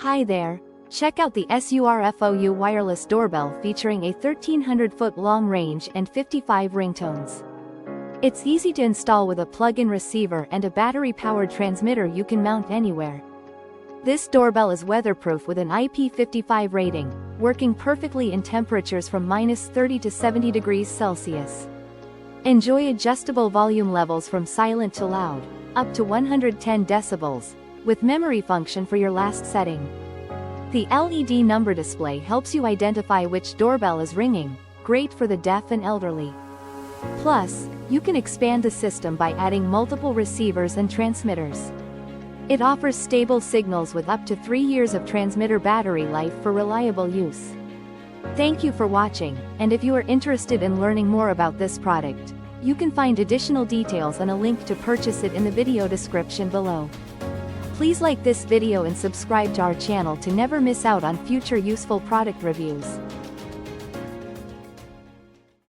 Hi there. Check out the SURFOU Wireless Doorbell featuring a 1300-foot long range and 55 ringtones. It's easy to install with a plug-in receiver and a battery-powered transmitter you can mount anywhere. This doorbell is weatherproof with an IP55 rating, working perfectly in temperatures from -30 to 70 degrees Celsius. Enjoy adjustable volume levels from silent to loud, up to 110 decibels, with memory function for your last setting. The LED number display helps you identify which doorbell is ringing, great for the deaf and elderly. Plus, you can expand the system by adding multiple receivers and transmitters. It offers stable signals with up to 3 years of transmitter battery life for reliable use. Thank you for watching, and if you are interested in learning more about this product, you can find additional details and a link to purchase it in the video description below. Please like this video and subscribe to our channel to never miss out on future useful product reviews.